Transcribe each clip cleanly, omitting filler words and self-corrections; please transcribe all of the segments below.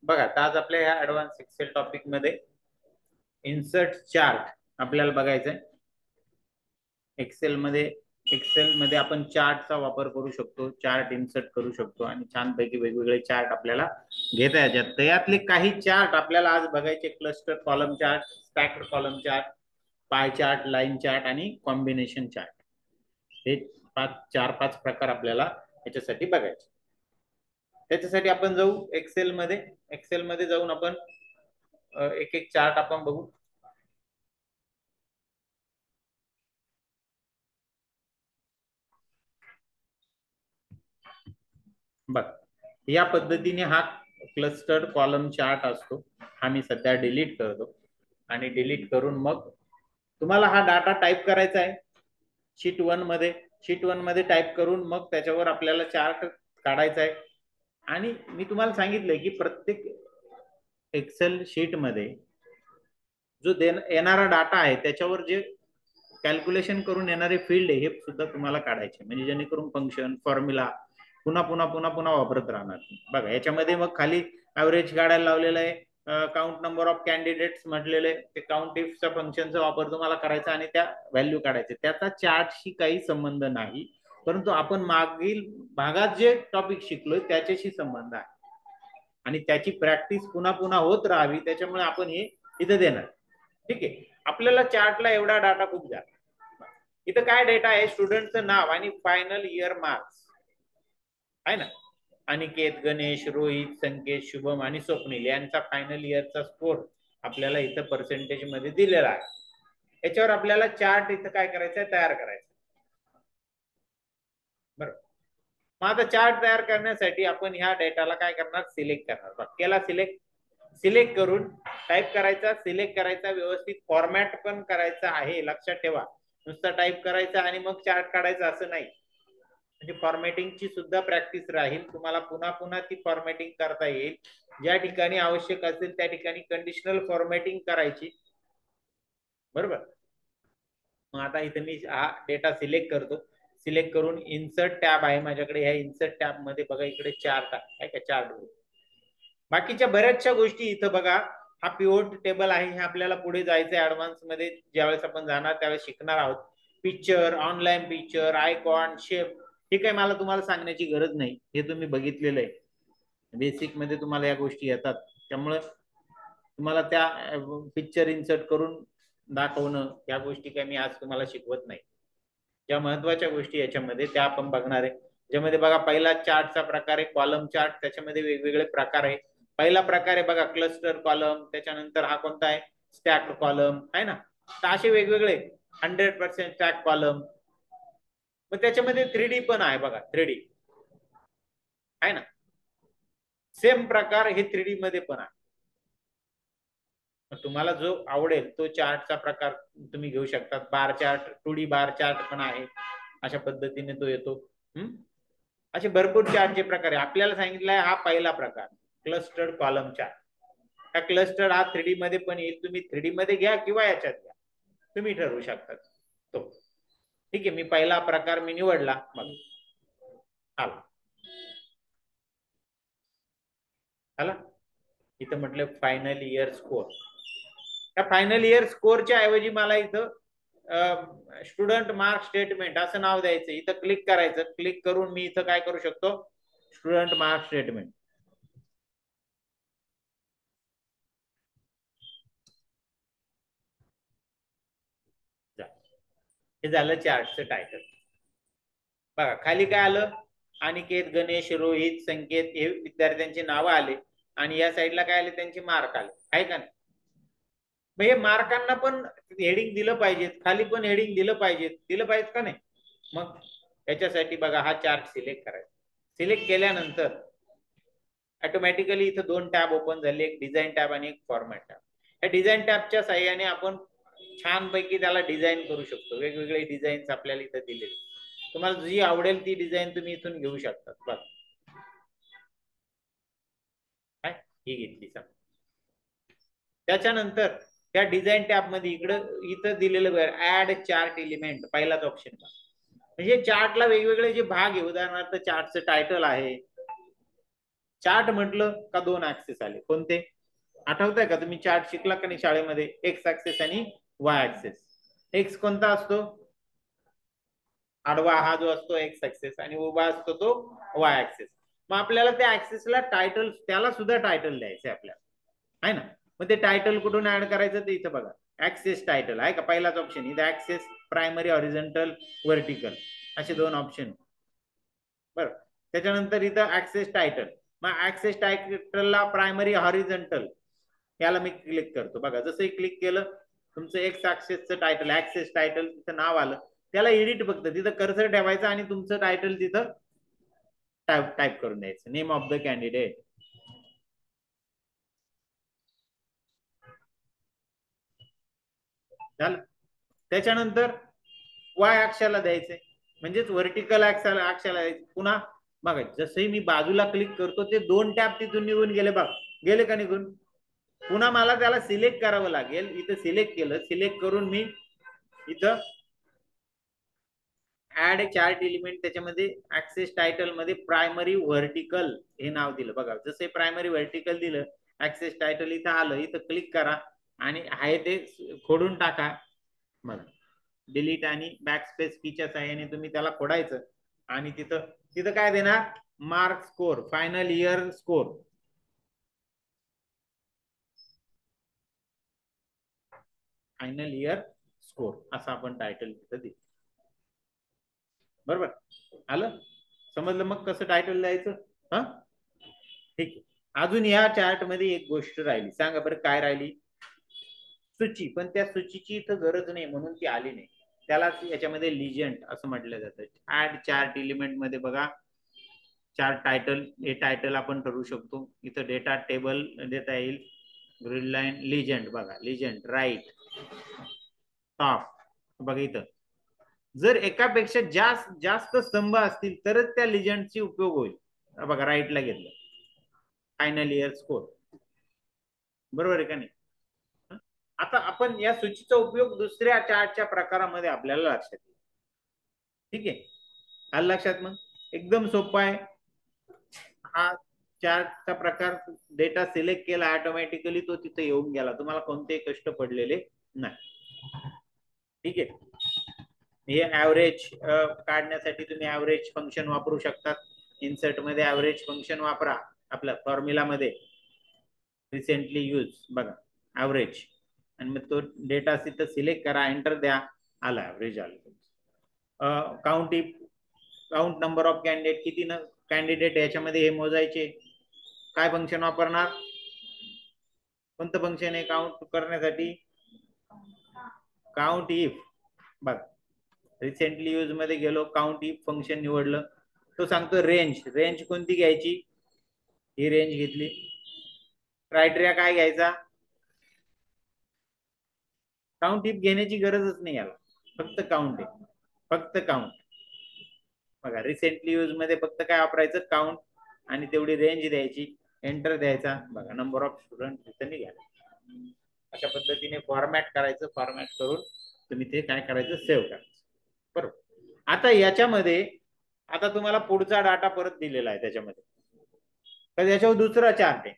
बघा आता आज आपल्या ह्या ऍडव्हान्स एक्सेल टॉपिक मध्ये इन्सर्ट चार्ट आपल्याला बघायचं आहे. एक्सेल मध्ये आपण चार्टचा वापर करू शकतो, चार्ट इन्सर्ट करू शकतो आणि छानपैकी वेगवेगळे चार्ट आपल्याला घेता येतात. तर यातले काही चार्ट आपल्याला आज बघायचे: cluster column chart, stacked column chart, pie chart, line chart आणि कॉम्बिनेशन चार्ट. हे चार पाच प्रकार आपल्याला याच्यासाठी बघायचे. त्याच्यासाठी आपण जाऊ एक्सेल मध्ये जाऊन आपण एक एक चार्ट आपण बघू. बघ, या पद्धतीने हा क्लस्टर्ड कॉलम चार्ट असतो. हा मी सध्या डिलीट करतो आणि डिलीट करून मग तुम्हाला हा डाटा टाईप करायचा आहे शीट वन मध्ये टाईप करून मग त्याच्यावर आपल्याला चार्ट काढायचा आहे. आणि मी तुम्हाला सांगितलंय की प्रत्येक एक्सेल शीट मध्ये जो येणारा डाटा आहे त्याच्यावर जे कॅल्क्युलेशन करून येणारे फील्ड आहे हे सुद्धा तुम्हाला काढायचे, म्हणजे जेणेकरून फंक्शन फॉर्म्युला पुन्हा पुन्हा पुन्हा पुन्हा वापरत राहणार. बघा याच्यामध्ये मग खाली ॲव्हरेज काढायला लावलेलं आहे, काउंट नंबर ऑफ कॅन्डिडेट्स म्हटलेले, ते काउंट इफचा फंक्शनचा वापर तुम्हाला करायचा आणि त्या व्हॅल्यू काढायचे. त्याचा चार्टशी काही संबंध नाही, परंतु आपण मागील भागात जे टॉपिक शिकलोय त्याच्याशी संबंध आहे आणि त्याची प्रॅक्टिस पुन्हा पुन्हा होत राहावी, त्याच्यामुळे आपण हे इथे देणार. ठीक आहे, आपल्याला चार्टला एवढा डाटा खूप झाला. इथं काय डेटा आहे? स्टुडंटचं नाव आणि फायनल इयर मार्क्स आहे ना. अनिकेत, गणेश, रोहित, संकेत, शुभम आणि स्वप्नील यांचा फायनल इयरचा स्कोर आपल्याला इथं पर्सेंटेज मध्ये दिलेला आहे. याच्यावर आपल्याला चार्ट इथं काय करायचं आहे? तयार करायचं. बरोबर. मग आता चार्ट तयार करण्यासाठी आपण ह्या डेटाला काय करणार? सिलेक्ट करणार. केला सिलेक्ट करून टाईप करायचा, सिलेक्ट करायचा, व्यवस्थित फॉर्मॅट पण करायचा आहे, लक्षात ठेवा. नुसतं टाईप करायचा आणि मग चार्ट काढायचा असं नाही, म्हणजे फॉर्मॅटिंगची सुद्धा प्रॅक्टिस राहील. तुम्हाला पुन्हा पुन्हा ती फॉर्मॅटिंग करता येईल. ज्या ठिकाणी आवश्यक असेल त्या ठिकाणी कंडिशनल फॉर्मॅटिंग करायची. बरोबर. मग आता इथे मी हा डेटा सिलेक्ट करतो. सिलेक्ट करून इन्सर्ट टॅब आहे माझ्याकडे. ह्या इन्सर्ट टॅब मध्ये बघा इकडे चार्ट आहे का, चार्ट. बाकीच्या बऱ्याचशा गोष्टी इथं बघा, हा पिव्होट टेबल आहे, हे आपल्याला पुढे जायचं ऍडव्हान्स मध्ये. ज्यावेळेस आपण जाणार त्यावेळेस शिकणार आहोत. Picture, online picture, icon, shape, हे काही मला तुम्हाला सांगण्याची गरज नाही, हे तुम्ही बघितलेलं आहे. बेसिक मध्ये तुम्हाला या गोष्टी येतात, त्यामुळे तुम्हाला त्या पिक्चर इन्सर्ट करून दाखवणं या गोष्टी काही मी आज तुम्हाला शिकवत नाही. ज्या महत्वाच्या गोष्टी याच्यामध्ये त्या आपण बघणार आहे. ज्यामध्ये बघा पहिला चार्टचा प्रकार आहे कॉलम चार्ट. त्याच्यामध्ये वेगवेगळे प्रकार आहे. पहिला प्रकार आहे बघा क्लस्टर कॉलम. त्याच्यानंतर हा कोणता आहे? स्टॅक्ड कॉलम आहे ना. तर असे वेगवेगळे 100% स्टॅक कॉलम. मग त्याच्यामध्ये 3D पण आहे बघा, 3D आहे ना. सेम प्रकार हे 3D मध्ये पण आहे. तुम्हाला जो आवडेल तो चार्टचा प्रकार तुम्ही घेऊ शकता. Bar chart, 2D bar chart पण आहे, अशा पद्धतीने तो येतो. असे भरपूर चार्टचे प्रकार आहे. आपल्याला सांगितलंय हा पहिला प्रकार क्लस्टर्ड कॉलम चार्ट. हा क्लस्टर्ड हा 3D मध्ये पण येईल. तुम्ही 3D मध्ये घ्या किंवा याच्यात घ्या, तुम्ही ठरवू शकता तो. ठीक आहे, मी पहिला प्रकार मी निवडला. मग आला इथं म्हटलं फायनल इयर स्कोर. त्या फायनल इयर स्कोरच्या ऐवजी मला इथं स्टुडंट मार्क स्टेटमेंट असं नाव द्यायचं. इथं क्लिक करायचं. क्लिक करून मी इथं काय करू शकतो? Student mark statement. हे झालं चार्टचं टायटल. बघा खाली काय आलं? अनिकेत, गणेश, रोहित, संकेत हे विद्यार्थ्यांची नावं आले आणि या साईडला काय आले? त्यांचे मार्क आले, आहे का नाही. मग हे मार्कांना पण हेडिंग दिलं पाहिजे, खाली पण हेडिंग दिलं पाहिजेत का नाही. मग याच्यासाठी बघा हा चार्ट सिलेक्ट करायचा. सिलेक्ट केल्यानंतर ऑटोमॅटिकली इथं दोन टॅब ओपन झाले, एक डिझाईन टॅब आणि एक फॉर्मॅट टॅब. या डिझाईन टॅबच्या साह्याने आपण छानपैकी त्याला डिझाईन करू शकतो. वेगवेगळे डिझाईन्स आपल्याला इथं दिलेले. तुम्हाला जी आवडेल ती डिझाईन तुम्ही इथून घेऊ शकता. बघ काय ही घेतली समजा. त्याच्यानंतर त्या डिझाईन टॅब मध्ये इथं दिलेलं ऍड चार्ट एलिमेंट पहिलाच ऑप्शन. म्हणजे चार्टला वेगवेगळे जे भाग आहे, उदाहरणार्थ चार्टचं टायटल आहे, चार्ट म्हटलं का दोन ऍक्सेस आले, कोणते आठवतंय का? तुम्ही चार्ट शिकला का नाही शाळेमध्ये? एक्स ऍक्सेस आणि वाय ऍक्सेस. एक्स कोणता असतो? आडवा हा जो असतो एक्स ऍक्सेस, आणि उभा असतो तो वाय ऍक्सेस. मग आपल्याला त्या ऍक्सेसला टायटल, त्याला सुद्धा टायटल द्यायचे आपल्याला, आहे ना? मग ते टायटल कुठून ऍड करायचं ते इथं बघा, ऍक्सेस टायटल आहे का, पहिलाच ऑप्शन इथं ऍक्सेस प्रायमरी हॉरिझॉन्टल व्हर्टिकल असे दोन ऑप्शन. बरं, त्याच्यानंतर इथं ऍक्सेस टायटल. मग ऍक्सेस टायटलला प्रायमरी हॉरिझॉन्टल याला मी क्लिक करतो बघा. जसं क्लिक केलं तुमचं एक्स ऍक्सेसचं टायटल, ऍक्सेस टायटल तिथं नाव आलं. त्याला एडिट फक्त तिथं कर्सर ठेवायचं आणि तुमचं टायटल तिथं टाईप करून द्यायचं, नेम ऑफ द कॅन्डिडेट. झालं. त्याच्यानंतर वाय अक्षाला द्यायचंय, म्हणजेच व्हर्टिकल अक्षाला द्यायचं. पुन्हा बघा जसंही मी बाजूला क्लिक करतो ते दोन टॅब तिथून निघून गेले, बघ गेले का निघून. पुन्हा मला त्याला सिलेक्ट करावं लागेल. इथं सिलेक्ट केलं, सिलेक्ट करून मी इथं ऍड चार्ट एलिमेंट, त्याच्यामध्ये ऍक्सेस टायटल मध्ये प्रायमरी व्हर्टिकल हे नाव दिलं बघा. जसे प्रायमरी व्हर्टिकल दिलं, ऍक्सेस टायटल इथं आलं, इथं क्लिक करा आणि आहे ते खोडून टाका. बघा डिलीट आणि बॅकस्पेस कीच्या साहाय्याने तुम्ही त्याला खोडायचं आणि तिथं तिथं काय देणार, mark score, final year score. Final year score असं आपण टायटल तिथं दिलं. बरोबर आलं, समजलं? मग कसं टायटल द्यायचं. हा ठीक आहे. अजून या चार्ट मध्ये एक गोष्ट राहिली, सांगा बरं काय राहिली? सूची. पण त्या सूचीची इथं गरज नाही म्हणून ती आली नाही. त्यालाच याच्यामध्ये लिजंड असं म्हटलं जातं. ऍड चार्ट एलिमेंट मध्ये बघा, चार्ट टायटल, हे टायटल आपण ठरवू शकतो. इथं डेटा टेबल देता येईल, ग्रीन लाईन लिजंड. बघा लिजंड राईट टॉप. बघा इथं जर एकापेक्षा जास्त स्तंभ असतील तरच त्या लिजंडची उपयोग होईल. बघा राईटला घेतलं, फायनल इयर स्कोर. बरोबर आहे का नाही? आता आपण या सूचीचा उपयोग दुसऱ्या चार्टच्या प्रकारामध्ये आपल्याला लक्षात येईल. ठीक आहे, आलं लक्षात? मग एकदम सोपं आहे. हा चार्टचा प्रकार, डेटा सिलेक्ट केला ऑटोमॅटिकली, तो तिथे येऊन गेला, तुम्हाला कोणतेही कष्ट पडलेले नाही. ठीक आहे. हे ऍव्हरेज काढण्यासाठी तुम्ही ऍव्हरेज फंक्शन वापरू शकतात. इन्सर्ट मध्ये ऍव्हरेज फंक्शन वापरा आपल्या फॉर्म्युला मध्ये, रिसेंटली यूज बघा ऍव्हरेज, आणि मग तो डेटा तिथं सिलेक्ट करा, एंटर द्या, आला ऍव्हरेज आलं. Count if, count number of candidate, किती कॅन्डिडेट याच्यामध्ये हे मोजायचे. काय फंक्शन वापरणार, कोणतं फंक्शन आहे काउंट करण्यासाठी? Count if. बघ रिसेंटली यूज मध्ये गेलो, काउंट इफ फंक्शन निवडलं. तो सांगतो रेंज, रेंज कोणती घ्यायची, ही रेंज घेतली. क्रायटेरिया काय घ्यायचा, काउंट इफ घेण्याची गरजच नाही याला, फक्त काउंट आहे, फक्त काउंट. बघा रिसेंटली यूज मध्ये फक्त काय वापरायचं, काउंट, आणि तेवढी रेंज द्यायची, एंटर द्यायचा. बघा नंबर ऑफ स्टुडंट तिथे निघाला. अशा पद्धतीने फॉर्मॅट करायचं, फॉर्मॅट करून तुम्ही ते काय करायचं, सेव्ह करायचं. बरोबर. आता याच्यामध्ये आता तुम्हाला पुढचा डाटा परत दिलेला आहे त्याच्यामध्ये, तर याच्यावर दुसरा चार्ट आहे.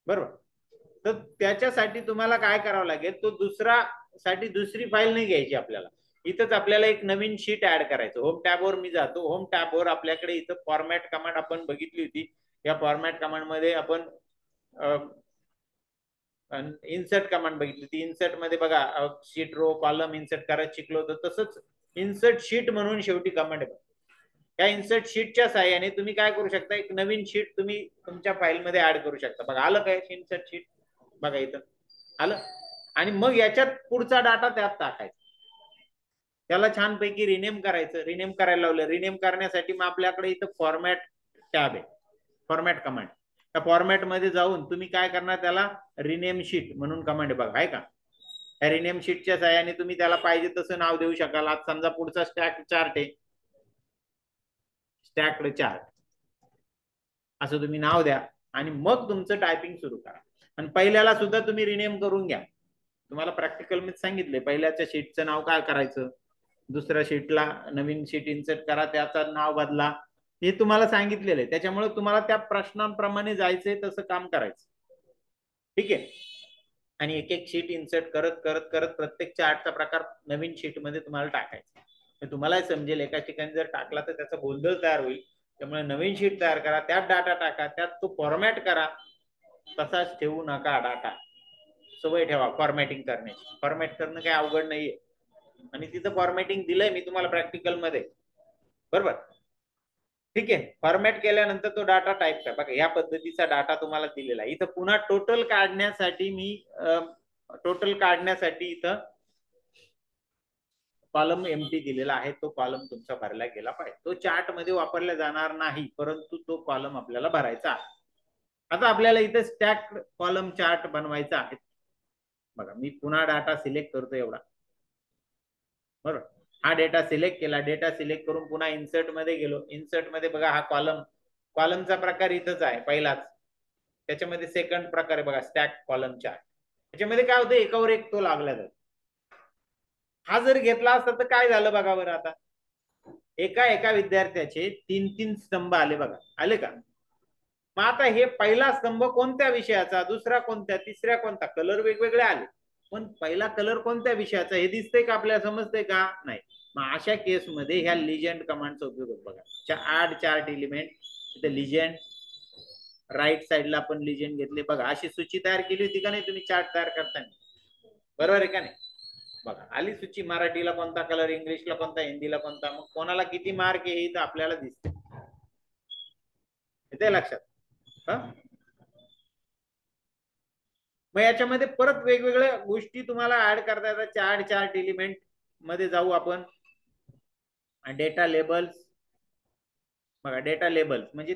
बरोबर, तर त्याच्यासाठी तुम्हाला काय करावं लागेल, तो दुसरा साठी दुसरी फाईल नाही घ्यायची आपल्याला. इथंच आपल्याला एक नवीन शीट ऍड करायचं. होम टॅबवर मी जातो, होम टॅबवर आपल्याकडे इथं फॉर्मॅट कमांड आपण बघितली होती. या फॉर्मॅट कमांड मध्ये आपण इन्सर्ट कमांड बघितली होती. इन्सर्ट मध्ये बघा शीट रो कॉलम इन्सर्ट करायला शिकलो होतो, तसंच इन्सर्ट शीट म्हणून शेवटी कमांड आहे. या इन्सर्ट शीटच्या साहाय्याने तुम्ही काय करू शकता, एक नवीन शीट तुम्ही तुमच्या फाईलमध्ये ऍड करू शकता. बघा आलं काय इन्सर्ट शीट, बघा इथं आलं. आणि मग याच्यात पुढचा डाटा त्यात टाकायचा, त्याला छानपैकी रिनेम करायचं. रिनेम करायला लावलं, रिनेम करण्यासाठी मग आपल्याकडे इथं फॉर्मॅट टॅब आहे, फॉर्मॅट कमांड. त्या फॉर्मॅट मध्ये जाऊन तुम्ही काय करणार, त्याला रिनेम शीट म्हणून कमांड बघा आहे का. त्या रिनेम शीटच्या साहाय्याने तुम्ही त्याला पाहिजे तसं नाव देऊ शकाल. आज समजा पुढचा स्टॅक चार्ट आहे, स्टॅक्ड चार्ट असं तुम्ही नाव द्या, आणि मग तुमचं टायपिंग सुरू करा. आणि पहिल्याला सुद्धा तुम्ही रिनेम करून घ्या. तुम्हाला प्रॅक्टिकल मध्ये सांगितले, पहिल्याच्या शीटचं नाव काय करायचं, दुसऱ्या शीटला नवीन शीट इन्सर्ट करा, त्याचं नाव बदला, हे तुम्हाला सांगितलेलं आहे, त्याच्यामुळे तुम्हाला त्या प्रश्नांप्रमाणे जायचंय तसं काम करायचं. ठीक आहे. आणि एक एक शीट इन्सर्ट करत करत करत प्रत्येक चार्टचा प्रकार नवीन शीट मध्ये तुम्हाला टाकायचा. तुम्हालाही समजेल, एका ठिकाणी जर टाकला तर त्याचा गोंधळ तयार होईल. त्यामुळे नवीन शीट तयार करा, त्यात डाटा टाका, त्यात तो फॉर्मॅट करा. तसाच ठेवू नका डाटा. सवय ठेवा फॉर्मॅटिंग करण्याची. फॉर्मॅट करणं काही अवघड नाहीये, आणि तिथं फॉर्मॅटिंग दिलंय मी तुम्हाला प्रॅक्टिकल मध्ये, बरोबर. ठीक आहे. फॉर्मॅट केल्यानंतर तो डाटा टाईप करा. बघा या पद्धतीचा डाटा तुम्हाला दिलेला आहे. इथं पुन्हा टोटल काढण्यासाठी इथं कॉलम एम्प्टी दिलेला आहे. तो कॉलम तुमचा भरला गेला पाहिजे. तो चार्ट मध्ये वापरला जाणार नाही, परंतु तो कॉलम आपल्याला भरायचा आहे. आता आपल्याला इथे स्टॅक कॉलम चार्ट बनवायचा आहे. बघा मी पुन्हा डाटा सिलेक्ट करतो एवढा, बरोबर. हा डेटा सिलेक्ट केला. डेटा सिलेक्ट करून पुन्हा इन्सर्ट मध्ये गेलो. इन्सर्ट मध्ये बघा हा कॉलमचा प्रकार इथंच आहे पहिलाच. त्याच्यामध्ये सेकंड प्रकार आहे बघा, स्टॅक कॉलम चार्ट. त्याच्यामध्ये काय होतं, एकावर एक तो लागला जातो. हा जर घेतला असता तर काय झालं बघा बरं. आता एका विद्यार्थ्याचे 3-3 स्तंभ आले बघा, आले का. मग आता हे पहिला स्तंभ कोणत्या विषयाचा, दुसरा कोणत्या, तिसऱ्या कोणता, कलर वेगवेगळे आले, पण पहिला कलर कोणत्या विषयाचा हे दिसतंय का, आपल्याला समजतंय का, नाही. मग अशा केसमध्ये ह्या लिजेंड कमांडचा उपयोग होतो बघा. ऍड चार्ट एलिमेंट, इथे लिजेंड, राईट साईडला आपण लिजेंड घेतले बघा. अशी सूची तयार केली होती का नाही तुम्ही चार्ट तयार करताना, बरोबर आहे का नाही. बघा आली सूची, मराठीला कोणता कलर, इंग्लिशला कोणता, हिंदीला कोणता, मग कोणाला किती मार्क आहे हे तर आपल्याला दिसते. येते लक्षात. मग याच्यामध्ये परत वेगवेगळ्या गोष्टी तुम्हाला ऍड करता येतात. चार्ट एलिमेंट मध्ये जाऊ आपण. डेटा लेबल्स, बघा डेटा लेबल्स म्हणजे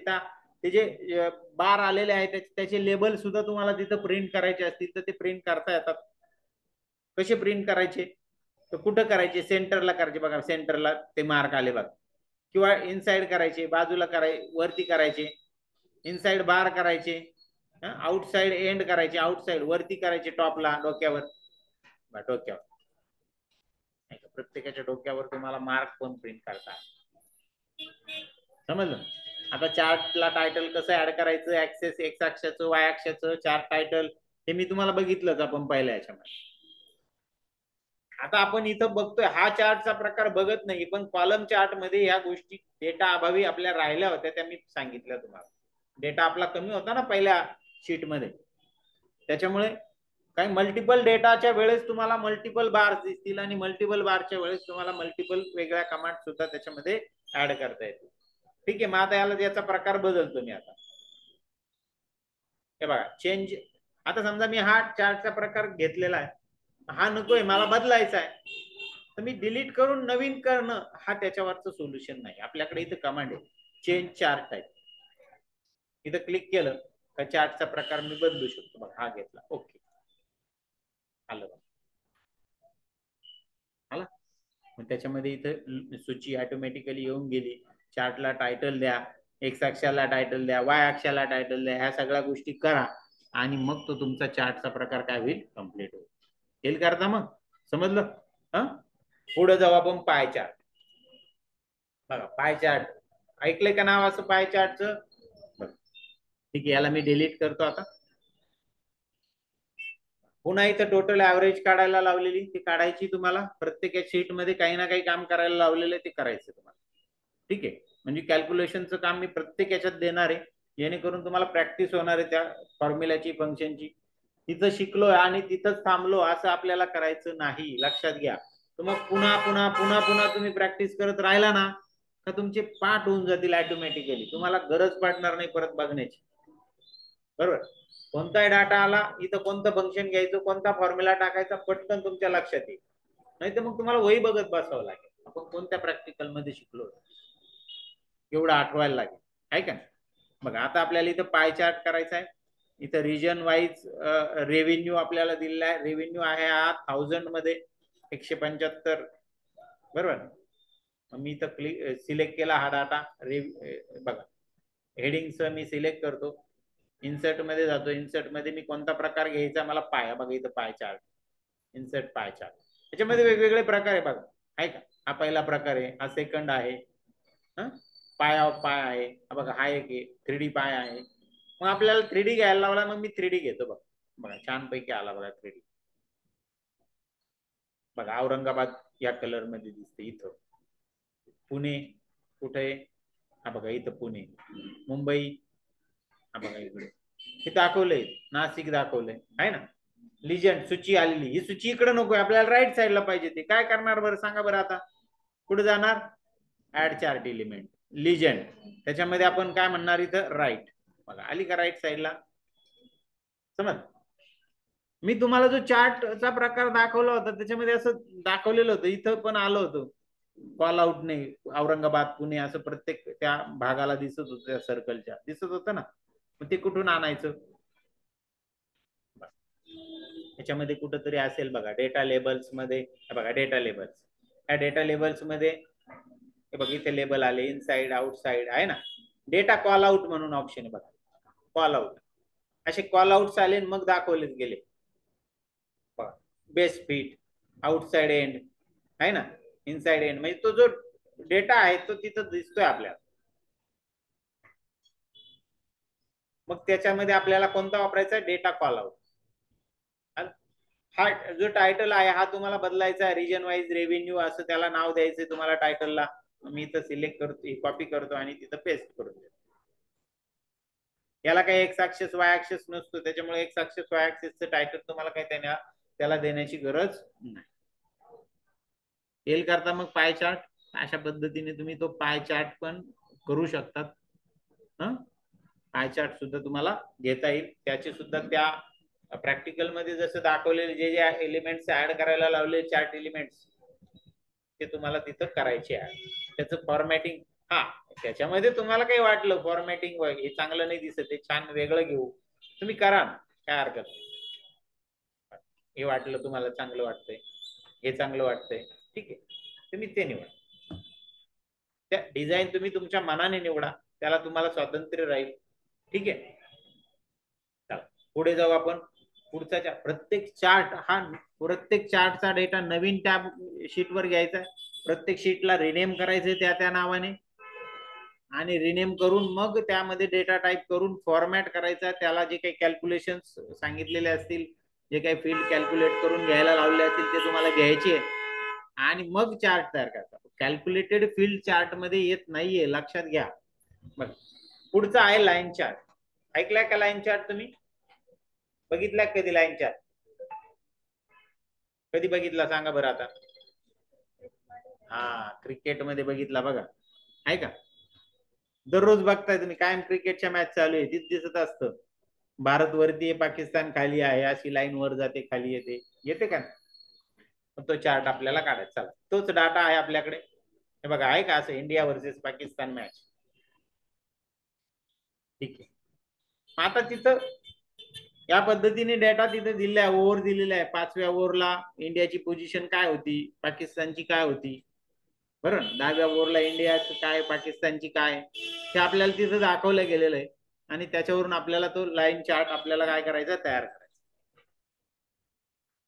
ते जे बार आलेले आहेत त्याचे लेबल सुद्धा तुम्हाला तिथं प्रिंट करायचे असतील तर ते प्रिंट करता येतात. कसे प्रिंट करायचे, तर कुठं करायचे, सेंटरला करायचे बघा. सेंटरला ते मार्क आले बघा. किंवा इनसाइड करायचे, बाजूला करायचे, वरती करायचे, इनसाइड बार करायचे, आउटसाइड एंड करायचे, आउटसाइड वरती करायचे, टॉपला, डोक्यावर, प्रत्येकाच्या डोक्यावर तुम्हाला मार्क पण प्रिंट करता. समजलं. आता चार्टला टायटल कसं ऍड करायचं, ऍक्सेस एक्स अक्षाचं, वाय अक्षाचं, चार्ट टायटल हे मी तुम्हाला बघितलंच आपण पहिल्या याच्यामध्ये. आता आपण इथं बघतोय हा चार्टचा प्रकार बघत नाही, पण कॉलम चार्ट मध्ये ह्या गोष्टी डेटा अभावी आपल्या राहिल्या होत्या, त्या मी सांगितल्या तुम्हाला. डेटा आपला कमी होता ना पहिल्या शीट मध्ये, त्याच्यामुळे काही मल्टिपल डेटाच्या वेळेस तुम्हाला मल्टिपल बार्स दिसतील, आणि मल्टिपल बारच्या वेळेस तुम्हाला मल्टिपल वेगळ्या कमांड सुद्धा त्याच्यामध्ये ऍड करता येतील. ठीक आहे. मग आता याचा प्रकार बदलतो मी आता. हे बघा चेंज. आता समजा मी हा चार्टचा प्रकार घेतलेला आहे, हा नकोय मला बदलायचा आहे, तर मी डिलीट करून नवीन करणं हा त्याच्यावरचं सोल्युशन नाही. आपल्याकडे इथं कमांड आहे चेंज चार्ट टाइप. इथं क्लिक केलं का चार्टचा प्रकार मी बदलू शकतो. बघा हा घेतला, ओके आलं आला. मग त्याच्यामध्ये इथं सूची ऑटोमॅटिकली येऊन गेली. चार्टला टायटल द्या, एक्स अक्षाला टायटल द्या, वाय अक्षाला टायटल द्या, ह्या सगळ्या गोष्टी करा, आणि मग तो तुमचा चार्टचा प्रकार काय होईल, कम्प्लीट होईल. हेल करता मग समजलं. पुढे जाऊ आपण पाय चार्ट. बघा पाय चार्ट ऐकलंय का नाव असं पाय चार्टचं. ठीक आहे, याला मी डिलीट करतो आता. पुन्हा इथं टोटल ऍव्हरेज काढायला लावलेली, ती काढायची तुम्हाला. प्रत्येक शीट मध्ये काही ना काही काम करायला लावलेलं ते करायचं तुम्हाला. ठीक आहे. म्हणजे कॅल्क्युलेशनचं काम मी प्रत्येक याच्यात देणार आहे, जेणेकरून तुम्हाला प्रॅक्टिस होणार आहे त्या फॉर्म्युलाची, फंक्शनची. तिथं शिकलो आणि तिथंच थांबलो असं आपल्याला करायचं नाही, लक्षात घ्या. तर मग पुन्हा पुन्हा पुन्हा पुन्हा तुम्ही प्रॅक्टिस करत राहिला ना तर तुमचे पाठ होऊन जातील ऑटोमॅटिकली. तुम्हाला गरज पडणार नाही परत बघण्याची, बरोबर. कोणताही डाटा आला इथं कोणतं फंक्शन घ्यायचं, कोणता फॉर्म्युला टाकायचा, पटकन तुमच्या लक्षात येईल. नाही तर मग तुम्हाला वही बघत बसावं लागेल. आपण कोणत्या प्रॅक्टिकल मध्ये शिकलो एवढं आठवायला लागेल, आहे का. बघा आता आपल्याला इथं पाय चार्ट करायचा आहे. इथं रिजन वाईज रेव्हेन्यू आपल्याला दिलेला आहे. रेव्हेन्यू आहे हा 1000 मध्ये 175, बरोबर. मी इथं सिलेक्ट केला हा डाटा. बघा हेडिंगच मी सिलेक्ट करतो, इन्सर्ट मध्ये जातो. इन्सर्ट मध्ये मी कोणता प्रकार घ्यायचा, मला पाय, बघा इथं pie chart, insert pie chart. त्याच्यामध्ये वेगवेगळे प्रकार आहे बघा, आहे का. हा पहिला प्रकार आहे, हा सेकंड आहे, पाय ऑफ पाय आहे बघा, हा एक आहे 3D पाय आहे. मग आपल्याला 3D घ्यायला लावला, मग मी 3D घेतो बघा. बघा छानपैकी आला बघा 3D. बघा औरंगाबाद या कलर मध्ये दिसते इथं. पुणे कुठे, हा बघा इथं पुणे. मुंबई हा बघा इकडे. हे दाखवलंय, नाशिक दाखवलंय आहे ना. लिजंड सूची आलेली, ही सूची इकडे नकोय आपल्याला, राईट साईडला पाहिजे. ते काय करणार बरं सांगा बरं आता, कुठे जाणार, ऍड चार्ट एलिमेंट लिजंड, त्याच्यामध्ये आपण काय म्हणणार इथं राईट. बघा आली का राईट साईडला, समज. मी तुम्हाला जो चार्टचा प्रकार दाखवला होता त्याच्यामध्ये असं दाखवलेलं होतं, इथं पण आलं होतं कॉल आउट नाही, औरंगाबाद पुणे असं प्रत्येक त्या भागाला दिसत होतं, त्या सर्कलच्या दिसत होतं ना. मग ते कुठून आणायचं, याच्यामध्ये कुठंतरी असेल बघा डेटा लेबल्स मध्ये. बघा डेटा लेबल्स, या डेटा लेबल्स मध्ये हे बघा इथे लेबल आले, इनसाइड आउटसाइड आहे ना. डेटा कॉल आउट म्हणून ऑप्शन आहे बघा, कॉल आउट. असे कॉल आउट आले मग दाखवले गेले. बेस्ट फिट, आउटसाइड एंड आहे ना, इनसाइड एंड, म्हणजे तो जो डेटा आहे तो तिथं दिसतोय आपल्याला. मग त्याच्यामध्ये आपल्याला कोणता वापरायचा, डेटा कॉल आउट. हा जो टायटल आहे हा तुम्हाला बदलायचा आहे, रिजन वाईज रेव्हेन्यू असं त्याला नाव द्यायचंय तुम्हाला टायटलला. मी इथं सिलेक्ट करतो, कॉपी करतो आणि तिथं पेस्ट करून देतो. याला काही एक्स ऍक्सिस वाय ऍक्सिस नसतो, त्याच्यामुळे एक्स ऍक्सिस वाय ऍक्सिसचं टायटल तुम्हाला काही त्याला देण्याची गरज नाही. एल करता मग पाय चार्ट, अशा पद्धतीने तुम्ही तो पाय चार्ट पण करू शकतात. पाय चार्ट सुद्धा तुम्हाला घेता येईल, त्याचे सुद्धा त्या प्रॅक्टिकल मध्ये जसं दाखवलेले जे जे एलिमेंट्स ऍड करायला लावले चार्ट एलिमेंट्स, ते तुम्हाला तिथं करायचे आहे. त्याचं फॉर्मॅटिंग, हा त्याच्यामध्ये तुम्हाला काही वाटलं फॉर्मॅटिंग हे चांगलं नाही दिसत, हे छान वेगळं घेऊ, तुम्ही करा ना, काय हरकत नाही. हे वाटलं तुम्हाला चांगलं वाटतंय, हे चांगलं वाटतंय, ठीक आहे, तुम्ही ते निवडा. त्या डिझाईन तुम्ही तुमच्या मनाने निवडा, त्याला तुम्हाला स्वातंत्र्य राहील, ठीक आहे. चला पुढे जाऊ आपण. पुढचा प्रत्येक चार्ट हा, प्रत्येक चार्टचा डेटा नवीन टॅब शीटवर घ्यायचा, प्रत्येक शीटला रिनेम करायचे त्या नावाने, आणि रिनेम करून मग त्यामध्ये डेटा टाईप करून फॉर्मॅट करायचा. त्याला जे काही कॅल्क्युलेशन सांगितलेले असतील, जे काही फील्ड कॅल्क्युलेट करून घ्यायला लावले असतील ते तुम्हाला घ्यायचे, आणि मग चार्ट तयार करायचा. कॅल्क्युलेटेड फील्ड चार्ट मध्ये येत नाहीये, लक्षात घ्या. बघ पुढचा आहे लाईन चार्ट. ऐकलाय का लाईन चार्ट तुम्ही, बघितलाय कधी लाईन चार्ट, कधी बघितला सांगा बरं आता. हा क्रिकेट मध्ये बघितला बघा, आहे का, दररोज बघताय तुम्ही, कायम क्रिकेटच्या मॅच चालू आहे, तिथे दिसत असतं भारत वरती आहे पाकिस्तान खाली आहे, अशी लाईन वर जाते खाली येते, येते का. तो चार्ट आपल्याला काढायचा. चला तोच डाटा आहे आपल्याकडे, हे बघा आहे का असं, इंडिया वर्सेस पाकिस्तान मॅच, ठीक आहे. आता तिथं या पद्धतीने डेटा तिथे दिलेला आहे, ओव्हर दिलेला आहे. 5व्या ओव्हरला इंडियाची पोझिशन काय होती, पाकिस्तानची काय होती, बरं. 10व्या ओव्हरला इंडियाची काय, पाकिस्तानची काय, हे आपल्याला तिथं दाखवलं गेलेलं आहे. आणि त्याच्यावरून आपल्याला तो लाईन चार्ट आपल्याला काय करायचा, तयार करायचा.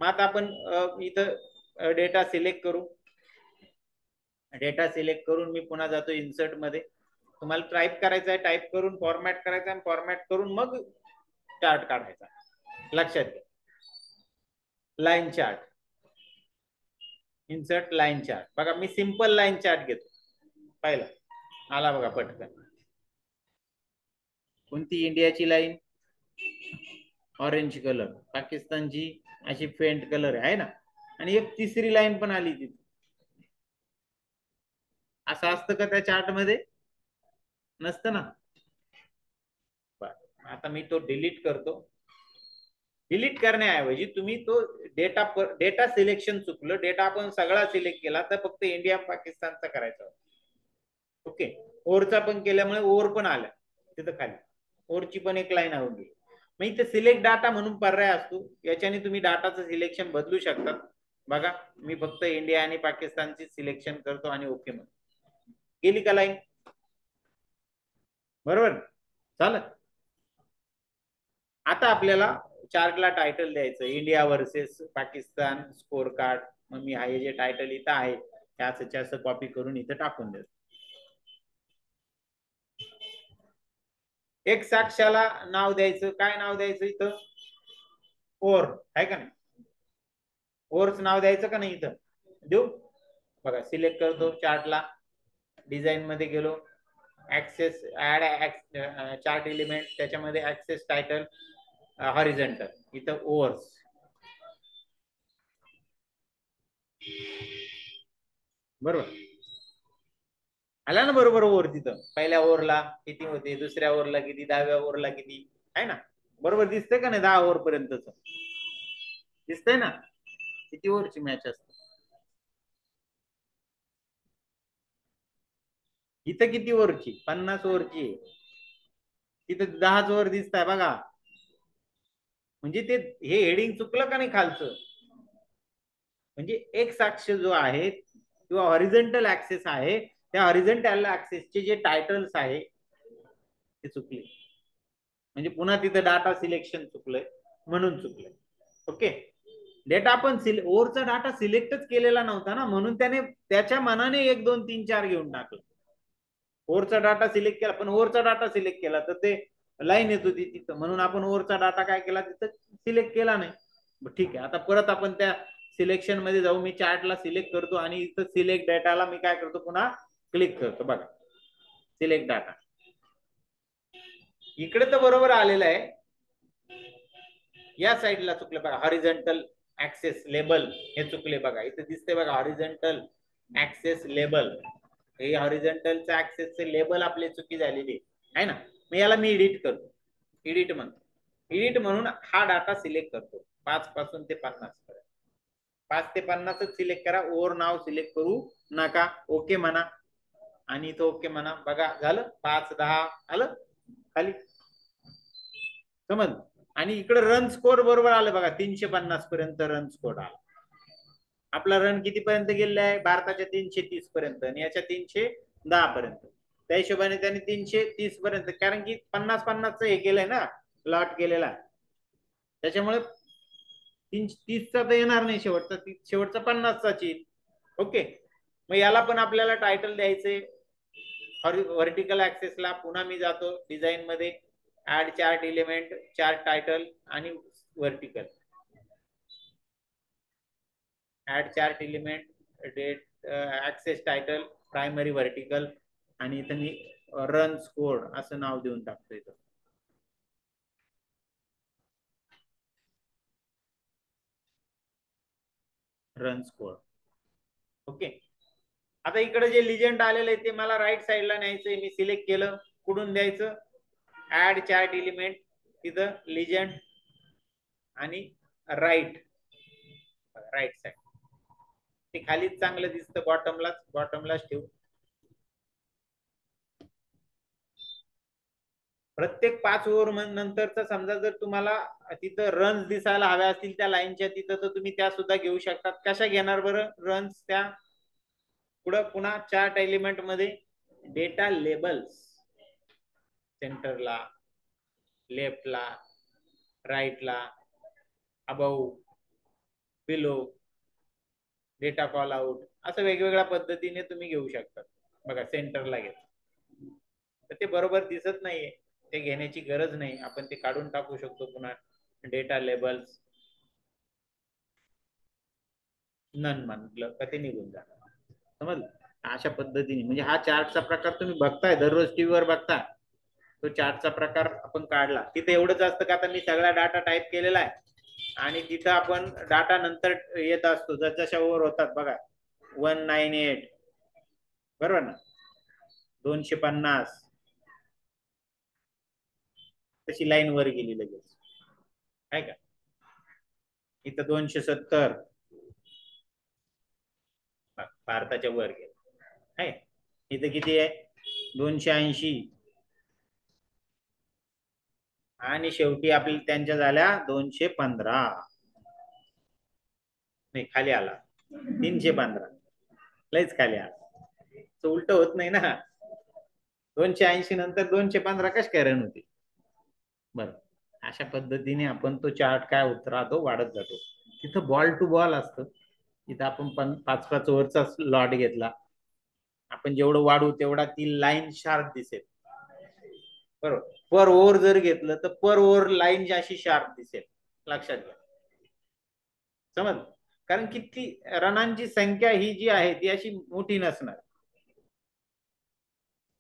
मग आता आपण इथं डेटा सिलेक्ट करू. डेटा सिलेक्ट करून मी पुन्हा जातो इन्सर्ट मध्ये. तुम्हाला टाईप करायचं आहे, टाईप करून फॉर्मॅट करायचा, आणि फॉर्मॅट करून मग चार्ट काढायचा. लक्षात घ्या, line chart, insert line chart. बघा मी सिंपल लाईन चार्ट घेतो, पहिला आला बघा पटकन. कोणती, इंडियाची लाईन ऑरेंज कलर, पाकिस्तानची अशी फेंट कलर आहे ना, आणि एक तिसरी लाईन पण आली तिथे. असं असतं का त्या चार्ट मध्ये, नसतं ना. आता मी तो डिलीट करतो. डिलीट करण्याऐवजी तुम्ही तो डेटा सिलेक्शन चुकलं, डेटा आपण सगळा सिलेक्ट केला, तर फक्त इंडिया पाकिस्तानचा करायचा. ओके, ओरचा पण केल्यामुळे ओर पण आला तिथं खाली, ओरची पण एक लाईन होऊन गेली. मग इथे सिलेक्ट डाटा म्हणून पर्याय असतो, याच्याने तुम्ही डाटाचं सिलेक्शन बदलू शकता. बघा मी फक्त इंडिया आणि पाकिस्तानची सिलेक्शन करतो आणि ओके म्हणतो, गेली का लाईन, बरोबर चालत. आता आपल्याला चार्टला टायटल द्यायचं, India versus Pakistan score card. मग मी हे जे टायटल इथं आहे त्याच कॉपी करून इथं टाकून देतो. एक साक्षाला नाव द्यायचं, काय नाव द्यायचं इथं? ओर आहे का नाही? ओरच नाव द्यायचं का नाही इथं? देऊ. बघा सिलेक्ट करतो चार्टला, डिझाईन मध्ये गेलो, ऍक्सेस ऍड चार्ट एलिमेंट, त्याच्यामध्ये ऍक्सेस टायटल हॉरिझॉन्टल, इथं ओव्हर्स. बरोबर आला ना? बरोबर ओव्हर तिथं पहिल्या ओव्हरला किती होते, दुसऱ्या ओव्हरला किती, 10व्या ओव्हरला किती आहे ना? बरोबर दिसतंय का नाही? 10 ओव्हर पर्यंतच दिसतंय ना किती ओव्हरची मॅच असते. इथं किती ओव्हरची? 50 ओव्हरची. तिथं 10 ओव्हर दिसत आहे बघा. म्हणजे ते हे हेडिंग चुकलं का नाही खालचं? म्हणजे एक साक्ष जो आहे किंवा हॉरिझॉन्टल ऍक्सेस आहे, त्या हॉरिझॉन्टल ऍक्सेसचे जे टायटल्स आहे ते चुकले. म्हणजे पुन्हा तिथं डाटा सिलेक्शन चुकलंय, म्हणून चुकलंय. ओके. डेटा आपण ओरचा डाटा सिलेक्टच केलेला नव्हता ना, म्हणून त्याने त्याच्या मनाने 1 2 3 4 घेऊन टाकलं. ओरचा डाटा सिलेक्ट केला, पण ओरचा डाटा सिलेक्ट केला तर ते लाईन येत होती तिथं, म्हणून आपण ओरचा डाटा काय केला तिथं सिलेक्ट केला नाही. ठीक आहे, आता परत आपण त्या सिलेक्शन मध्ये जाऊ. मी चार्टला सिलेक्ट करतो आणि इथं सिलेक्ट डाटाला मी काय करतो, पुन्हा क्लिक करतो. बघा सिलेक्ट डाटा, इकडे तर बरोबर आलेलं आहे, या साईडला चुकलं बघा. हॉरिझॉन्टल ऍक्सेस लेबल हे चुकले बघा. इथे दिसते बघा हॉरिझॉन्टल ऍक्सेस लेबल, हे हॉरिझॉन्टलच्या ऍक्सेसचे लेबल आपले चुकी झालेली आहे ना. मग याला मी एडिट करतो, एडिट म्हणतो. एडिट म्हणून हा डाटा सिलेक्ट करतो 5 पासून ते 50 पर्यंत. 5 ते 50च सिलेक्ट करा, ओर नाव सिलेक्ट करू नका. ओके म्हणा आणि इथं ओके म्हणा. बघा झालं, 5 10 आलं खाली, समज. आणि इकडे रन स्कोर बरोबर आलं बघा, 350 पर्यंत रन स्कोर आला. आपला रन किती पर्यंत गेलेला आहे? भारताच्या 330 पर्यंत आणि याच्या 310 पर्यंत. त्या हिशोबाने त्याने 330 पर्यंत, कारण की 50 50च हे केलंय ना, लॉट केलेला, त्याच्यामुळे 30चा तर येणार नाही शेवटचा, शेवटचा 50चाच येईल. ओके. मग याला पण आपल्याला टायटल द्यायचे. व्हर्टिकल ऍक्सेसला पुन्हा मी जातो डिझाईन मध्ये, add chart element, chart title आणि vertical. Add chart element, date, axis title, primary vertical, आणि इथं मी रन स्कोर असं नाव देऊन टाकतो इथं. Run score. ओके. आता इकडे जे लिजंड आलेलं आहे ते मला राईट साईडला न्यायचंय. मी सिलेक्ट केलं, कुठून द्यायचं? ऍड चार्ट एलिमेंट, तिथं लिजंड आणि राईट, राईट साईड. ते खालीच चांगलं दिसतं, बॉटमलाच ठेवू. प्रत्येक 5 ओव्हर नंतरचा समजा जर तुम्हाला तिथं रन्स दिसायला हव्या असतील त्या लाईनच्या तिथं, तर तुम्ही त्या सुद्धा घेऊ शकतात. कशा घेणार बरं रन्स? त्या पुढं पुन्हा चार्ट एलिमेंट मध्ये डेटा लेबल्स, सेंटरला, लेफ्टला, राईटला, above, below, data call out, असं वेगवेगळ्या पद्धतीने तुम्ही घेऊ शकता. बघा सेंटरला घेत तर ते बरोबर दिसत नाहीये, ते घेण्याची गरज नाही, आपण ते काढून टाकू शकतो. पुन्हा डेटा लेबल्स नन म्हटलं का ते निघून जाणार. समजलं? अशा पद्धतीने म्हणजे हा चार्टचा प्रकार तुम्ही बघताय, दररोज टीव्हीवर बघता, तो चार्टचा प्रकार आपण काढला. तिथे एवढंच असतं का आता मी सगळा डाटा टाईप केलेला आहे आणि तिथं आपण डाटा नंतर येत असतो जसजशा ओव्हर होतात. बघा 198, बरोबर ना, 250, तशी लाईन वर गेली लगेच, आहे का? इथं 270 भारताच्या वर गेलं आहे. इथं किती आहे? 280, आणि शेवटी आपली त्यांच्या झाल्या 215. नाही, खाली आला 315, लयच खाली आला. तो उलट होत नाही ना, 280 नंतर 215 कश काय रन होती? बरं, अशा पद्धतीने आपण तो चार्ट काय उतरतो, वाढत जातो. तिथं बॉल टू बॉल असतं, तिथं आपण 5-5 ओव्हरचा लॉट घेतला, आपण जेवढं वाढू तेवढा ती लाईन शार्प दिसेल. बरोबर. पर ओव्हर जर घेतलं तर पर ओव्हर लाईन अशी शार्प दिसेल, लक्षात घ्या. समज, कारण किती रनांची संख्या ही जी आहे ती अशी मोठी नसणार.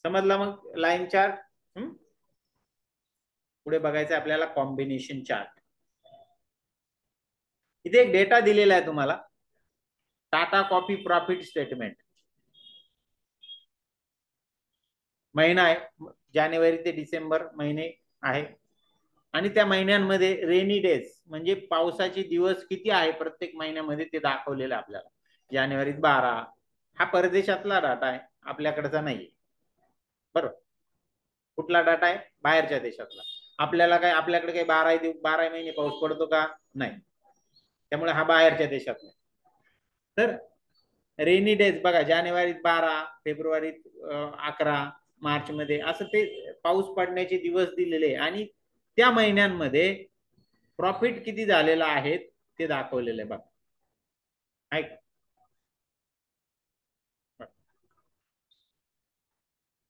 समजला मग लाईन चार्ट. पुढे बघायचं आपल्याला कॉम्बिनेशन चार्ट. इथे एक डेटा दिलेला आहे तुम्हाला, टाटा कॉफी प्रॉफिट स्टेटमेंट. महिना आहे, जानेवारी ते डिसेंबर महिने आहे. आणि त्या महिन्यांमध्ये रेनी डेज म्हणजे पावसाचे दिवस किती आहे प्रत्येक महिन्यामध्ये ते दाखवलेलं आहे आपल्याला. जानेवारीत 12. हा परदेशातला डाटा आहे, आपल्याकडचा नाही. बरोबर. कुठला डाटा आहे? बाहेरच्या देशातला. आपल्याला काय, आपल्याकडे काही 12 महिने पाऊस पडतो का? नाही. त्यामुळे हा बाहेरच्या देशातला. तर रेनी डेज बघा, जानेवारीत 12, फेब्रुवारीत 11, मार्च मध्ये असं ते पाऊस पडण्याचे दिवस दिलेले. आणि त्या महिन्यांमध्ये प्रॉफिट किती झालेला आहे ते दाखवलेलं आहे बघा. ऐक,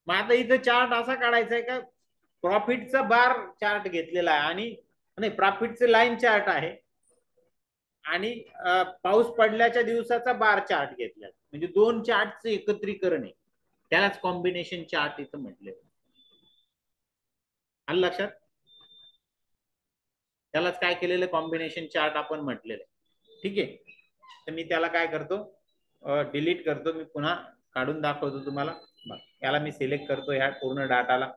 मग आता इथं चार्ट असा काढायचा आहे का, प्रॉफिटचा बार चार्ट घेतलेला आहे आणि नाही, प्रॉफिटचे लाईन चार्ट आहे आणि पाऊस पडल्याच्या दिवसाचा बार चार्ट घेतला, म्हणजे दोन चार्टचं एकत्रीकरण आहे. त्यालाच कॉम्बिनेशन चार्ट इथं म्हटले. आलं लक्षात? त्यालाच काय केलेलं, कॉम्बिनेशन चार्ट आपण म्हटलेलं. ठीक आहे. तर मी त्याला काय करतो, डिलीट करतो. मी पुन्हा काढून दाखवतो तुम्हाला. याला मी सिलेक्ट करतो, ह्या पूर्ण डाटाला.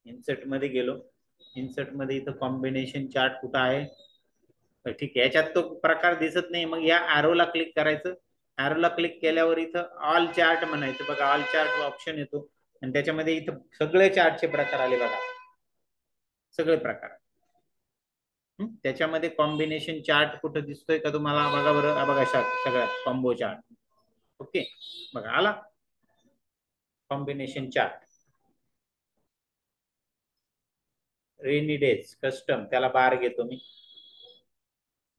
इन्सर्ट मध्ये गेलो. इन्सर्ट मध्ये इथं कॉम्बिनेशन चार्ट कुठं आहे? ठीक आहे, याच्यात तो प्रकार दिसत नाही. मग या ॲरोला क्लिक करायचं. ॲरोला क्लिक केल्यावर इथं ऑल चार्ट म्हणायचं. बघा, ऑल चार्ट ऑप्शन येतो आणि त्याच्यामध्ये इथं सगळे चार्टचे प्रकार आले बघा, सगळे प्रकार. त्याच्यामध्ये कॉम्बिनेशन चार्ट कुठं दिसतोय का तुम्हाला? बघा बरं, बघा सगळ्यात कॉम्बो चार्ट. ओके, बघा आला combination chart. Rainy days custom, त्याला बार घेतो मी.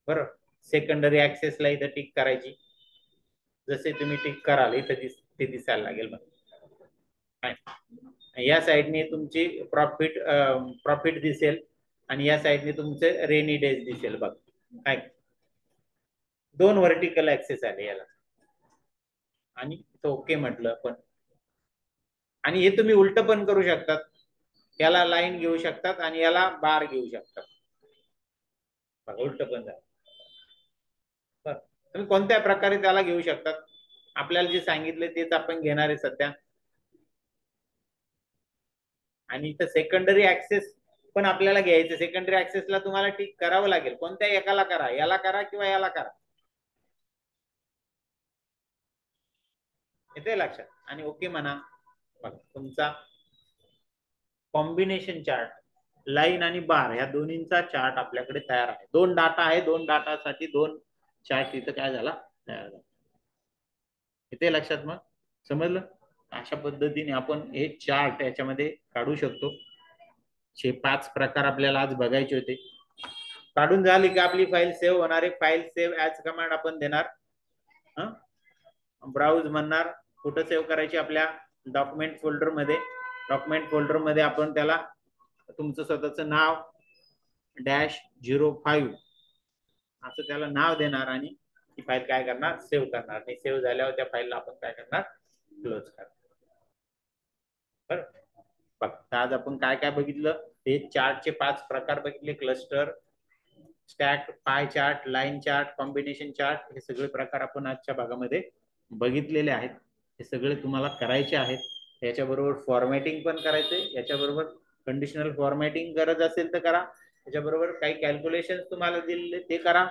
बरोबर. सेकंडरी ऍक्सेसला इथं टिक करायची. जसे तुम्ही टिक कराल इथं ते दिसायला लागेल. या साईडने तुमची प्रॉफिट दिसेल आणि या साईडने तुमचे रेनी डेज दिसेल. बघ काय, दोन व्हर्टिकल ऍक्सेस आले याला. आणि तो ओके म्हटलं पण. आणि हे तुम्ही उलट पण करू शकतात. याला लाईन घेऊ शकतात आणि याला बार घेऊ शकतात. उलट पण झालं. तुम्ही कोणत्या प्रकारे त्याला घेऊ शकतात, आपल्याला जे सांगितले तेच आपण घेणार आहे सध्या. आणि इथं सेकंडरी ऍक्सेस पण आपल्याला घ्यायचं. सेकंडरी ऍक्सेसला तुम्हाला टिक करावं लागेल. कोणत्या एकाला करा, याला करा किंवा याला करा. येते लक्षात? आणि ओके म्हणा. बघा, तुमचा कॉम्बिनेशन चार्ट, लाईन आणि बार या दोन्हींचा चार्ट आपल्याकडे तयार आहे. दोन डाटा आहे, दोन डाटासाठी दोन चार्ट इथं काय झाला, तयार झाला. येते लक्षात? मग समजलं? अशा पद्धतीने आपण हे चार्ट याच्यामध्ये काढू शकतो. 5 प्रकार आपल्याला आज बघायचे होते. काढून झाली की आपली फाईल सेव्ह होणार आहे. फाईल सेव्ह ॲज कमांड आपण देणार. ब्राउज म्हणणार. कुठं सेव्ह करायची? आपल्या डॉक्युमेंट फोल्डर मध्ये. डॉक्युमेंट फोल्डर मध्ये आपण त्याला तुमचं स्वतःचं नाव -05 असं त्याला नाव देणार आणि ती फाईल काय करणार, सेव्ह करणार. आणि सेव्ह झाल्यावर त्या फाईलला आपण काय करणार, क्लोज करणार. बरोबर. फक्त आज आपण काय काय बघितलं, ते चार्टचे 5 प्रकार बघितले. क्लस्टर, स्टॅक, पाय chart, line chart, combination chart, हे सगळे प्रकार आपण आजच्या भागामध्ये बघितलेले आहेत. हे सगळे तुम्हाला करायचे आहेत. याच्याबरोबर फॉर्मॅटिंग पण करायचंय. याच्याबरोबर कंडिशनल फॉर्मॅटिंग गरज असेल तर करा. त्याच्याबरोबर काही कॅल्क्युलेशन तुम्हाला दिलेले ते करा.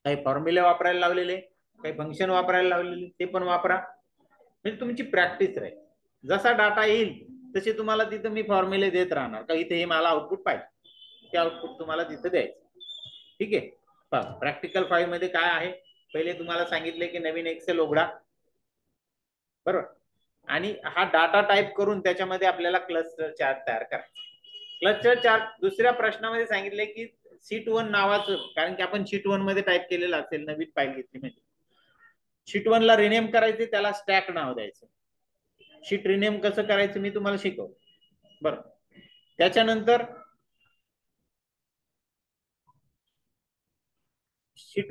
काही फॉर्म्युले वापरायला लावलेले, काही फंक्शन वापरायला लावलेले ते पण वापरा. म्हणजे तुमची प्रॅक्टिस राहील. जसा डाटा येईल तसे तुम्हाला तिथं मी फॉर्म्युले देत राहणार का, इथे हे मला आउटपुट पाहिजे, ते आउटपुट तुम्हाला तिथं द्यायचं. ठीक आहे. प्रॅक्टिकल फाईल मध्ये काय आहे, पहिले तुम्हाला सांगितले की नवीन एक्सेल उघडा. बरोबर. आणि हा डाटा टाईप करून त्याच्यामध्ये आपल्याला क्लस्टर चार्ट तयार करायचा. क्लस्टर चार्ट दुसऱ्या प्रश्नामध्ये सांगितले की शीट 1 नावाचं, कारण की आपण शीट 1 मध्ये टाईप केलेलं असेल, नवीन फाईल घेतली म्हणजे शीट 1 ला रिनेम करायचे, त्याला स्टॅक नाव द्यायचं. शीट रिनेम कसं करायचं मी तुम्हाला शिकवतो. बरं. त्याच्यानंतर शीट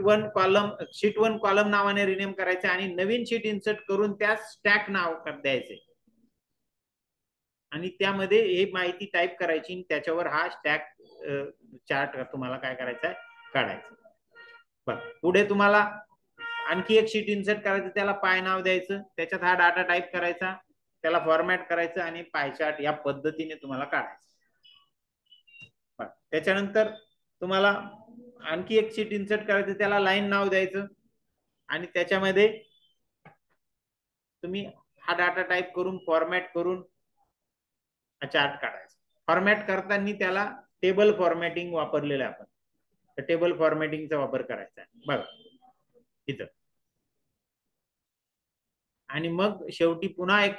वन कॉलम नावाने रिनेम करायचे आणि नवीन शीट इन्सर्ट करून त्यास स्टॅक नाव द्यायचे आणि त्यामध्ये हे माहिती टाईप करायची आणि त्याच्यावर हा स्टॅक चार्ट तुम्हाला काय करायचा आहे, काढायचा. बरं. पुढे तुम्हाला आणखी एक शीट इन्सर्ट करायचं, त्याला पाय नाव द्यायचं, त्याच्यात हा डाटा टाईप करायचा, त्याला फॉर्मॅट करायचं आणि पाय चार्ट या पद्धतीने तुम्हाला काढायचं. त्याच्यानंतर तुम्हाला आणखी एक शीट इन्सर्ट करायचं, त्याला लाईन नाव द्यायचं आणि त्याच्यामध्ये तुम्ही हा डाटा टाईप करून फॉर्मॅट करून चार्ट काढायचा. फॉर्मॅट करताना त्याला टेबल फॉर्मॅटिंग वापरलेलं आहे आपण, तर टेबल फॉर्मॅटिंगचा वापर करायचा आहे. बघा इथं. आणि मग शेवटी पुन्हा एक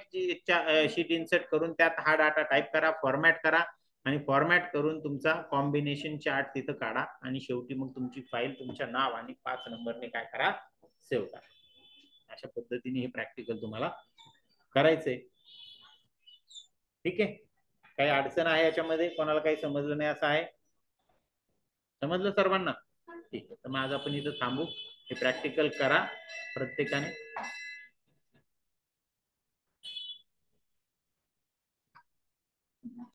शीट इन्सर्ट करून त्यात हा डाटा टाईप करा, फॉर्मॅट करा आणि फॉर्मॅट करून तुमचा कॉम्बिनेशन चार्ट तिथं काढा आणि शेवटी मग तुमची फाईल तुमच्या नाव आणि 5 नंबरने काय करा, सेव्ह करा. अशा पद्धतीने हे प्रॅक्टिकल तुम्हाला करायचंय. ठीक आहे. काही अडचण आहे याच्यामध्ये, कोणाला काही समजलं नाही असं आहे? समजलं सर्वांना? ठीक आहे. तर मग आज आपण इथं थांबू. हे प्रॅक्टिकल करा प्रत्येकाने.